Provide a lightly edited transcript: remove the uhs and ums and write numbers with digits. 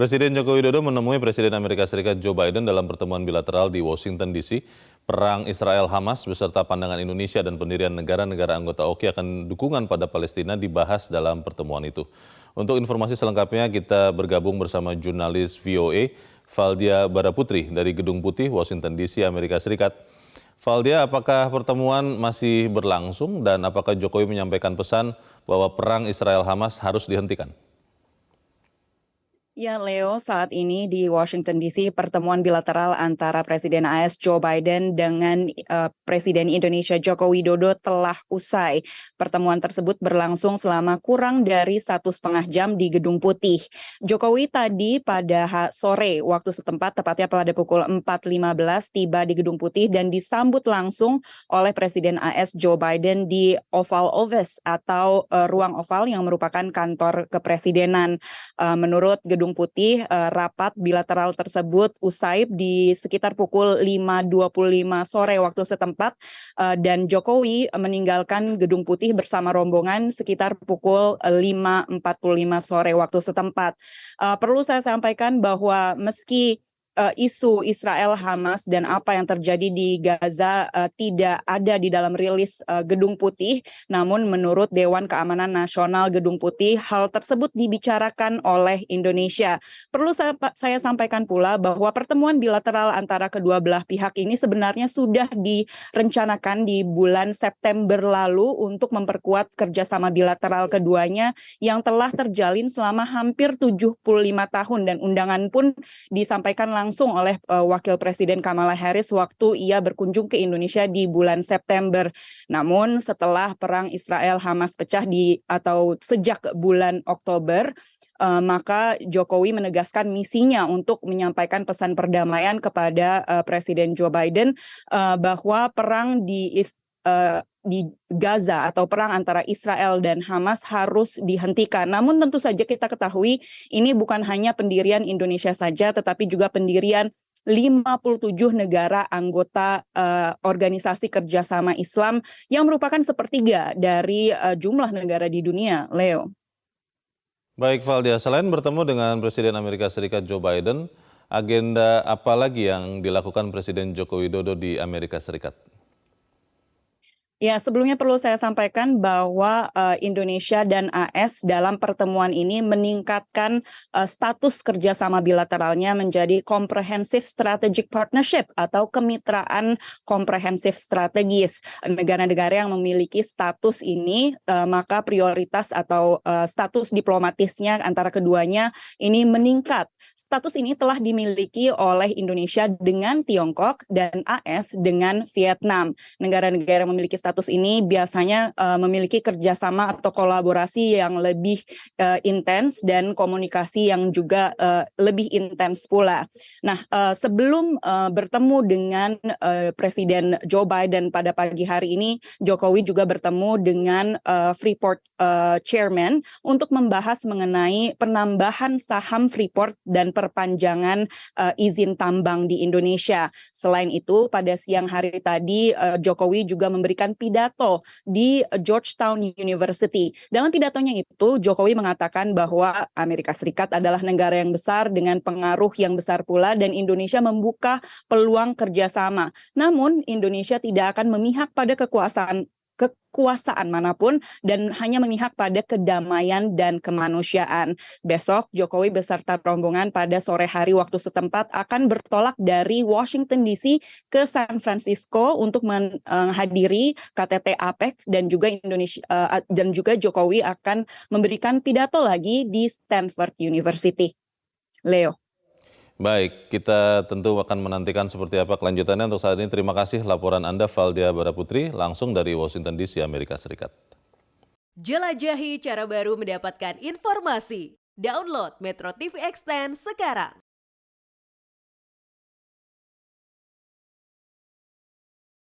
Presiden Joko Widodo menemui Presiden Amerika Serikat Joe Biden dalam pertemuan bilateral di Washington DC. Perang Israel-Hamas beserta pandangan Indonesia dan pendirian negara-negara anggota OKI akan dukungan pada Palestina dibahas dalam pertemuan itu. Untuk informasi selengkapnya kita bergabung bersama jurnalis VOA Valdia Baraputri dari Gedung Putih, Washington DC, Amerika Serikat. Valdia, apakah pertemuan masih berlangsung dan apakah Jokowi menyampaikan pesan bahwa perang Israel-Hamas harus dihentikan? Ya, Leo, saat ini di Washington DC pertemuan bilateral antara Presiden AS Joe Biden dengan Presiden Indonesia Joko Widodo telah usai. Pertemuan tersebut berlangsung selama kurang dari 1,5 jam di Gedung Putih. Jokowi tadi pada sore waktu setempat, tepatnya pada pukul 4.15 tiba di Gedung Putih dan disambut langsung oleh Presiden AS Joe Biden di Oval Office atau ruang oval yang merupakan kantor kepresidenan. Menurut Gedung Putih, rapat bilateral tersebut usai di sekitar pukul 5.25 sore waktu setempat dan Jokowi meninggalkan Gedung Putih bersama rombongan sekitar pukul 5.45 sore waktu setempat. Perlu saya sampaikan bahwa meski isu Israel Hamas dan apa yang terjadi di Gaza tidak ada di dalam rilis Gedung Putih, namun menurut Dewan Keamanan Nasional Gedung Putih hal tersebut dibicarakan oleh Indonesia. Perlu saya sampaikan pula bahwa pertemuan bilateral antara kedua belah pihak ini sebenarnya sudah direncanakan di bulan September lalu untuk memperkuat kerjasama bilateral keduanya yang telah terjalin selama hampir 75 tahun dan undangan pun disampaikan langsung oleh Wakil Presiden Kamala Harris waktu ia berkunjung ke Indonesia di bulan September. Namun setelah perang Israel-Hamas pecah atau sejak bulan Oktober, maka Jokowi menegaskan misinya untuk menyampaikan pesan perdamaian kepada Presiden Joe Biden bahwa perang di Gaza atau perang antara Israel dan Hamas harus dihentikan. Namun tentu saja kita ketahui ini bukan hanya pendirian Indonesia saja tetapi juga pendirian 57 negara anggota Organisasi Kerjasama Islam yang merupakan sepertiga dari jumlah negara di dunia, Leo. Baik Valdia, selain bertemu dengan Presiden Amerika Serikat Joe Biden, agenda apa lagi yang dilakukan Presiden Joko Widodo di Amerika Serikat? Ya, sebelumnya perlu saya sampaikan bahwa Indonesia dan AS dalam pertemuan ini meningkatkan status kerjasama bilateralnya menjadi Comprehensive Strategic Partnership atau kemitraan komprehensif strategis. Negara-negara yang memiliki status ini, maka prioritas atau status diplomatisnya antara keduanya ini meningkat. Status ini telah dimiliki oleh Indonesia dengan Tiongkok dan AS dengan Vietnam. Negara-negara yang memiliki status ini biasanya memiliki kerjasama atau kolaborasi yang lebih intens dan komunikasi yang juga lebih intens pula. Nah, sebelum bertemu dengan Presiden Joe Biden pada pagi hari ini, Jokowi juga bertemu dengan Freeport Chairman untuk membahas mengenai penambahan saham Freeport dan perpanjangan izin tambang di Indonesia. Selain itu, pada siang hari tadi Jokowi juga memberikan pidato di Georgetown University. Dalam pidatonya itu, Jokowi mengatakan bahwa Amerika Serikat adalah negara yang besar dengan pengaruh yang besar pula dan Indonesia membuka peluang kerjasama. Namun, Indonesia tidak akan memihak pada kekuasaan manapun dan hanya memihak pada kedamaian dan kemanusiaan. Besok Jokowi beserta rombongan pada sore hari waktu setempat akan bertolak dari Washington DC ke San Francisco untuk menghadiri KTT APEC dan juga Jokowi akan memberikan pidato lagi di Stanford University. Leo. Baik, kita tentu akan menantikan seperti apa kelanjutannya. Untuk saat ini terima kasih laporan Anda Valdia Baraputri langsung dari Washington DC, Amerika Serikat. Jelajahi cara baru mendapatkan informasi. Download Metro TV Extend sekarang.